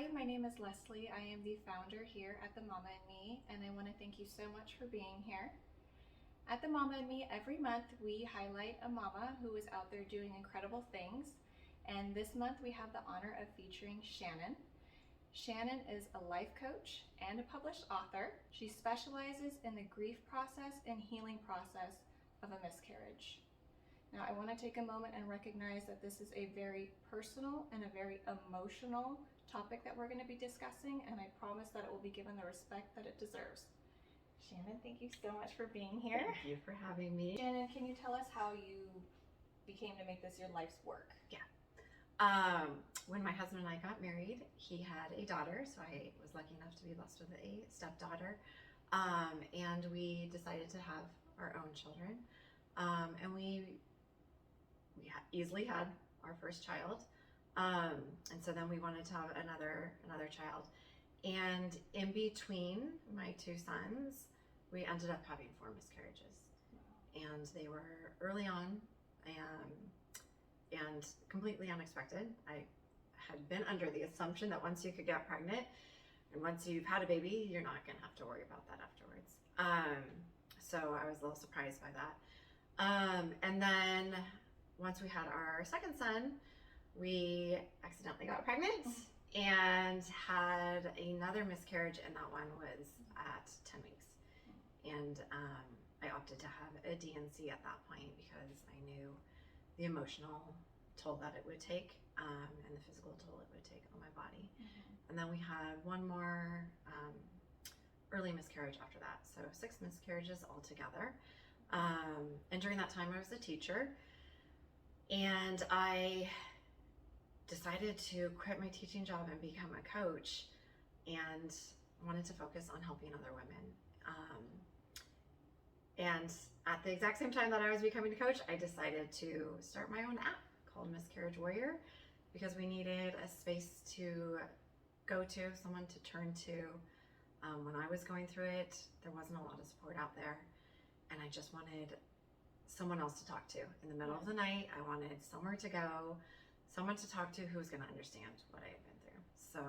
Hi, my name is Leslie. I am the founder here at The Mama and Me, and I want to thank you so much for being here. At The Mama and Me, every month we highlight a mama who is out there doing incredible things, and this month we have the honor of featuring Shannon. Shannon is a life coach and a published author. She specializes in the grief process and healing process of a miscarriage. Now, I want to take a moment and recognize that this is a very personal and a very emotional topic that we're going to be discussing, and I promise that it will be given the respect that it deserves. Shannon, thank you so much for being here. Thank you for having me. Shannon, can you tell us how you became to make this your life's work? Yeah. When my husband and I got married, he had a daughter, so I was lucky enough to be blessed with a stepdaughter. And we decided to have our own children. And we easily had our first child. And so then we wanted to have another child. And in between my two sons, we ended up having 4 miscarriages. And they were early on and completely unexpected. I had been under the assumption that once you could get pregnant and once you've had a baby, you're not going to have to worry about that afterwards. So I was a little surprised by that. And then once we had our second son, we accidentally got pregnant and had another miscarriage, and that one was at 10 weeks. And I opted to have a DNC at that point because I knew the emotional toll that it would take and the physical toll it would take on my body. And then we had one more early miscarriage after that, so 6 miscarriages altogether. And during that time I was a teacher, and I decided to quit my teaching job and become a coach, and wanted to focus on helping other women. And at the exact same time that I was becoming a coach, I decided to start my own app called Miscarriage Warrior, because we needed a space to go to, someone to turn to. When I was going through it, there wasn't a lot of support out there, and I just wanted someone else to talk to. In the middle of the night, I wanted somewhere to go, someone to talk to who was going to understand what I had been through. So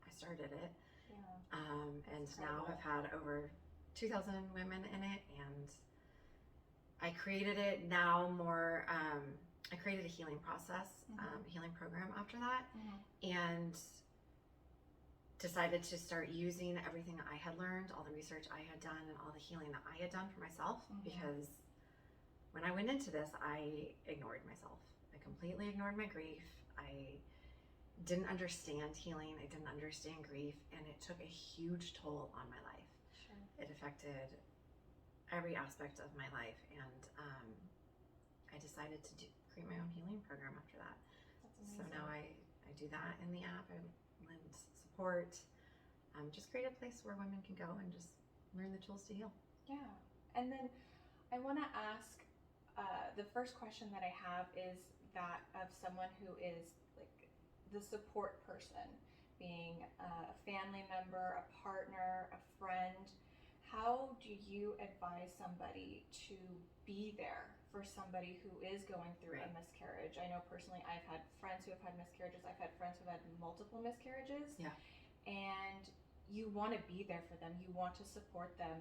I started it. And now I've had over 2,000 women in it, and I created it now more, I created a healing process, healing program after that, and decided to start using everything that I had learned, all the research I had done, and all the healing that I had done for myself, because when I went into this, I ignored myself. I completely ignored my grief. I didn't understand healing. I didn't understand grief, and it took a huge toll on my life. Sure. It affected every aspect of my life, and I decided to create my own healing program after that. That's amazing. So now I do that in the app. I lend support. Just create a place where women can go and just learn the tools to heal. Yeah. And then I want to ask, the first question that I have is that of someone who is like the support person, being a family member, a partner, a friend. How do you advise somebody to be there for somebody who is going through a miscarriage? I know personally I've had friends who have had miscarriages. I've had friends who have had multiple miscarriages. Yeah. And you want to be there for them. You want to support them.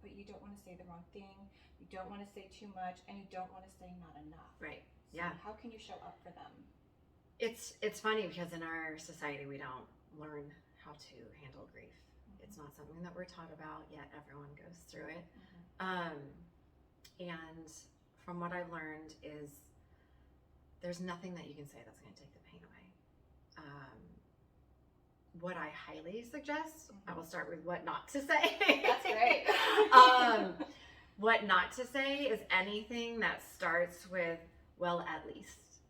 But you don't want to say the wrong thing. You don't want to say too much, and you don't want to say not enough. Right. So Yeah. how can you show up for them? It's funny because in our society we don't learn how to handle grief. It's not something that we're taught about, yet everyone goes through it. And from what I've learned is there's nothing that you can say that's going to take the pain away. What I highly suggest, I will start with what not to say. That's great. What not to say is anything that starts with, well, at least.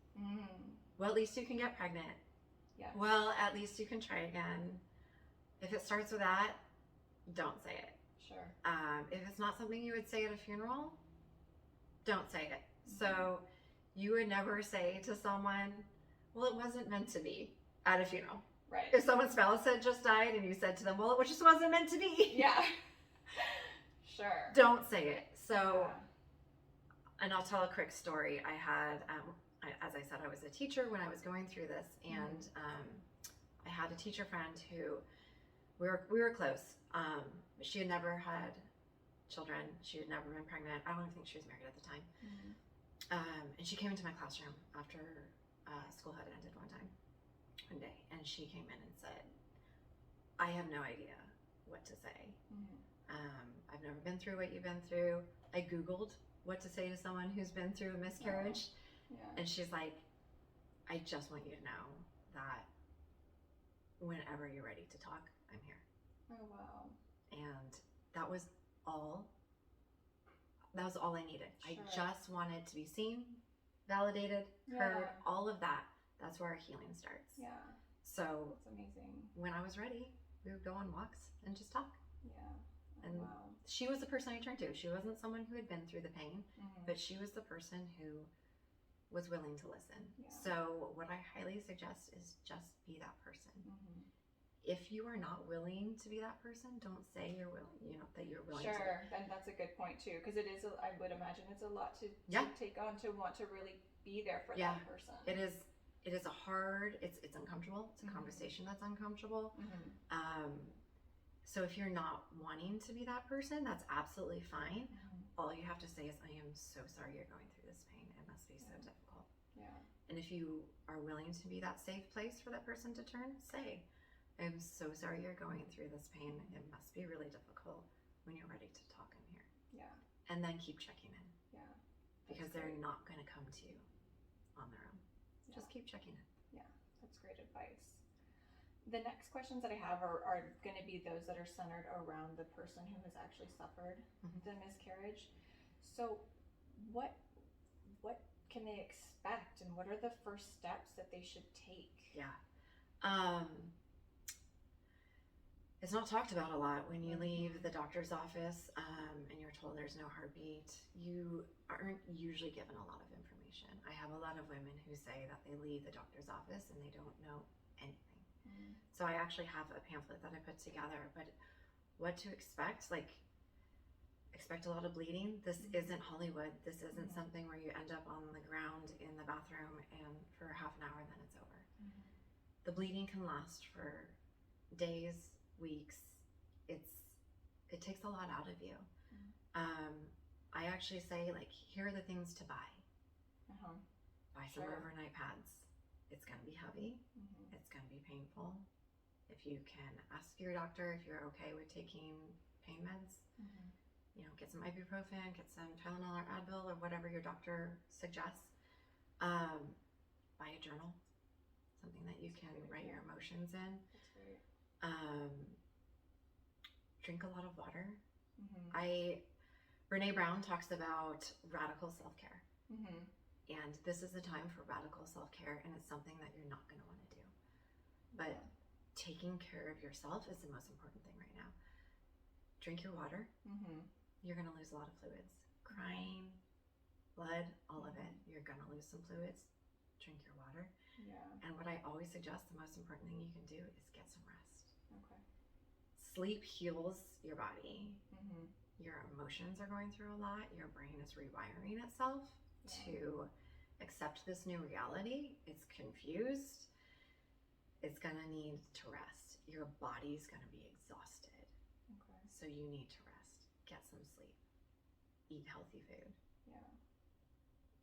Well, at least you can get pregnant. Yes. Well, at least you can try again. If it starts with that, don't say it. Sure. If it's not something you would say at a funeral, don't say it. So you would never say to someone, well, it wasn't meant to be at a funeral. Right. If someone's spouse had just died and you said to them, well, it just wasn't meant to be. Yeah. Sure. Don't say it. So, and I'll tell a quick story. I had, as I said, I was a teacher when I was going through this, and I had a teacher friend who we were close. But she had never had children. She had never been pregnant. I don't even think she was married at the time. And she came into my classroom after school had ended one day, and she came in and said, I have no idea what to say. I've never been through what you've been through. I Googled what to say to someone who's been through a miscarriage. And she's like, I just want you to know that whenever you're ready to talk, I'm here. Oh, wow. And that was all I needed. Sure. I just wanted to be seen, validated, heard, all of that. That's where our healing starts. Yeah. So that's amazing. When I was ready, we would go on walks and just talk. Yeah. Oh, and wow. She was the person I turned to. She wasn't someone who had been through the pain, but she was the person who was willing to listen. Yeah. So what I highly suggest is just be that person. If you are not willing to be that person, don't say you're willing, that you're willing to. Sure, and that's a good point too, because it is, I would imagine it's a lot to take on, to want to really be there for that person. It is a hard, it's uncomfortable. It's a conversation that's uncomfortable. So if you're not wanting to be that person, that's absolutely fine. All you have to say is, I am so sorry you're going through this pain. It must be so difficult. Yeah. And if you are willing to be that safe place for that person to turn, say, I'm so sorry you're going through this pain. It must be really difficult. When you're ready to talk, I'm here. Yeah. And then keep checking in. Yeah. Because they're not going to come to you on their own. Just keep checking in. Yeah, that's great advice. The next questions that I have are going to be those that are centered around the person who has actually suffered the miscarriage. So what can they expect, and what are the first steps that they should take? Yeah. It's not talked about a lot. When you leave the doctor's office and you're told there's no heartbeat, you aren't usually given a lot of information. I have a lot of women who say that they leave the doctor's office and they don't know anything. So I actually have a pamphlet that I put together, but what to expect, expect a lot of bleeding. This isn't Hollywood. This isn't something where you end up on the ground in the bathroom and for half an hour and then it's over. The bleeding can last for days, weeks. It takes a lot out of you. I actually say, here are the things to buy. Buy some overnight pads. It's going to be heavy. It's going to be painful. If you can ask your doctor if you're okay with taking pain meds, get some ibuprofen, get some Tylenol or Advil or whatever your doctor suggests. Buy a journal, something that you can write your emotions in. That's great. Drink a lot of water. Brene Brown talks about radical self-care. And this is the time for radical self-care, and it's something that you're not going to want to do. But taking care of yourself is the most important thing right now. Drink your water. You're going to lose a lot of fluids. Crying, blood, all of it. You're going to lose some fluids. Drink your water. And what I always suggest, the most important thing you can do is get some rest. Sleep heals your body. Your emotions are going through a lot. Your brain is rewiring itself to accept this new reality. It's confused. It's going to need to rest. Your body's going to be exhausted. So you need to rest. Get some sleep. Eat healthy food.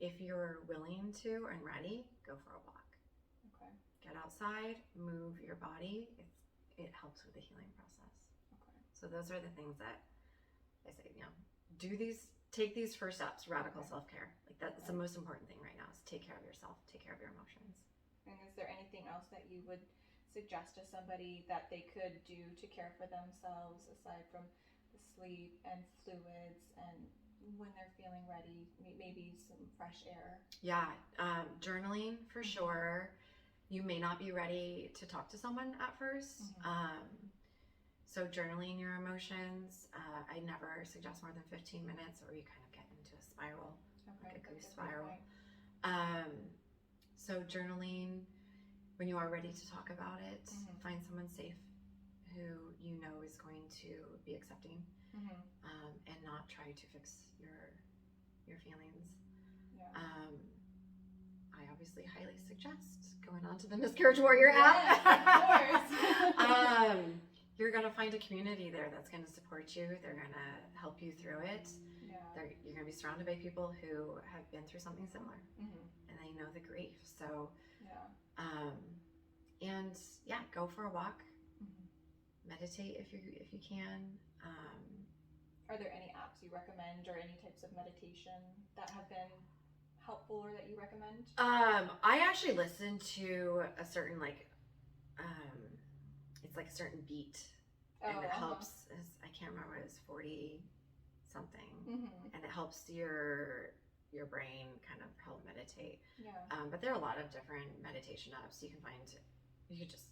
If you're willing to and ready, go for a walk. Get outside, move your body. It helps with the healing process. So those are the things that I say, take these first steps, radical self-care. That's the most important thing right now, is take care of yourself, take care of your emotions. And is there anything else that you would suggest to somebody that they could do to care for themselves, aside from the sleep and fluids, and when they're feeling ready, maybe some fresh air? Journaling for sure. You may not be ready to talk to someone at first. So journaling your emotions, I never suggest more than 15 minutes, or you kind of get into a spiral, like a goose spiral. So journaling, when you are ready to talk about it, find someone safe who you know is going to be accepting, and not try to fix your feelings. I I obviously highly suggest going on to the Miscarriage Warrior app. Yes, of course. You're going to find a community there that's going to support you. They're going to help you through it. Yeah. You're going to be surrounded by people who have been through something similar, and they know the grief. So, and yeah, go for a walk, meditate if you can. Are there any apps you recommend or any types of meditation that have been helpful or that you recommend? I actually listen to a certain it's like a certain beat, and it helps. I can't remember, it was 40 something, and it helps your brain kind of help meditate. But there are a lot of different meditation apps you can find. You could just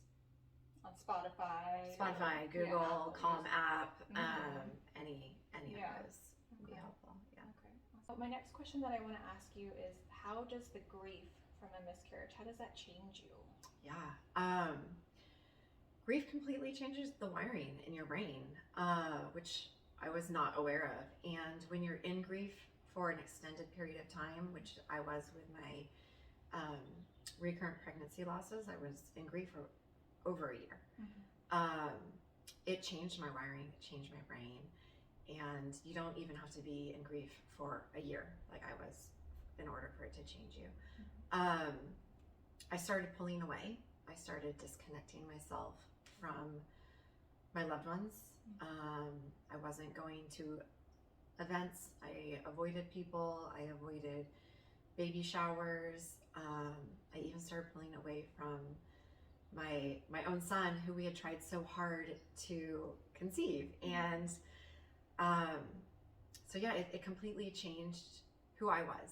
on Spotify, Google, Calm app, any of those would be helpful. Yeah. Okay. So my next question that I want to ask you is, how does the grief from a miscarriage, how does that change you? Yeah. Grief completely changes the wiring in your brain, which I was not aware of. And when you're in grief for an extended period of time, which I was with my recurrent pregnancy losses, I was in grief for over a year. It changed my wiring, it changed my brain, and you don't even have to be in grief for a year like I was in order for it to change you. I started pulling away. I started disconnecting myself from my loved ones. I wasn't going to events. I avoided people. I avoided baby showers. I even started pulling away from my own son, who we had tried so hard to conceive. And so yeah, it completely changed who I was.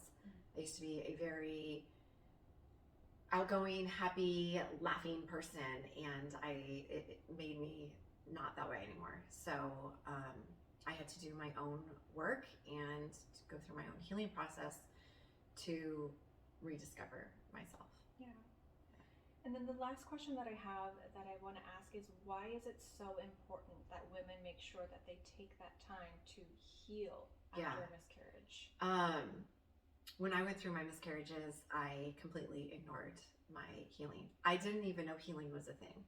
I used to be a very outgoing, happy, laughing person, and it made me not that way anymore. So I had to do my own work and go through my own healing process to rediscover myself. Yeah. And then the last question that I have that I want to ask is, why is it so important that women make sure that they take that time to heal after a miscarriage? When I went through my miscarriages, I completely ignored my healing. I didn't even know healing was a thing.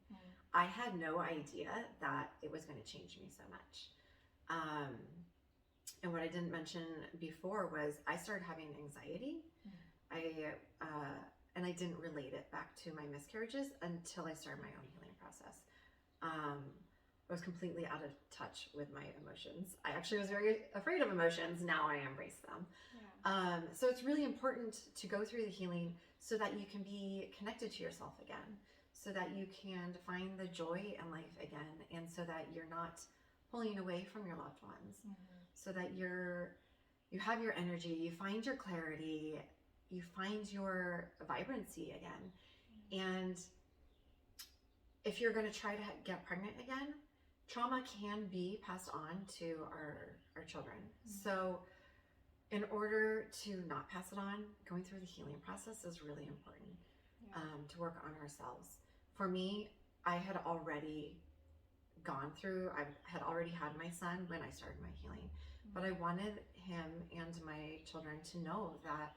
I had no idea that it was going to change me so much. And what I didn't mention before was I started having anxiety. And I didn't relate it back to my miscarriages until I started my own healing process. I was completely out of touch with my emotions. I actually was very afraid of emotions. Now I embrace them. So it's really important to go through the healing so that you can be connected to yourself again, so that you can find the joy in life again, and so that you're not pulling away from your loved ones, so that you have your energy, you find your clarity, you find your vibrancy again. And if you're going to try to get pregnant again, trauma can be passed on to our children. So in order to not pass it on, going through the healing process is really important, to work on ourselves. For me, I had already had my son when I started my healing, but I wanted him and my children to know that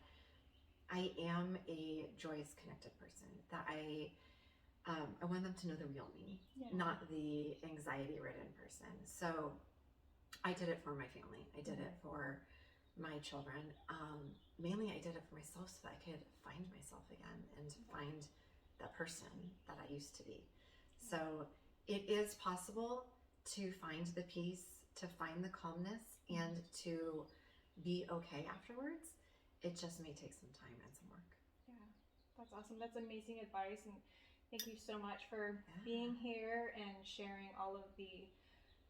I am a joyous, connected person, that I want them to know the real me, not the anxiety-ridden person. So I did it for my family. I did it for my children. Mainly I did it for myself so that I could find myself again and find that person that I used to be. So it is possible to find the peace, to find the calmness, and to be okay afterwards. It just may take some time and some work. Yeah, that's awesome. That's amazing advice. And thank you so much for being here and sharing all of the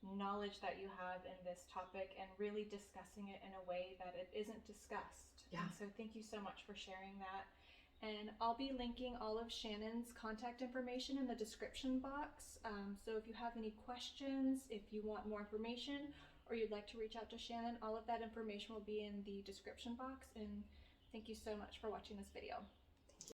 knowledge that you have in this topic and really discussing it in a way that it isn't discussed. And so thank you so much for sharing that. And I'll be linking all of Shannon's contact information in the description box. So if you have any questions, if you want more information, or you'd like to reach out to Shannon, all of that information will be in the description box. And thank you so much for watching this video.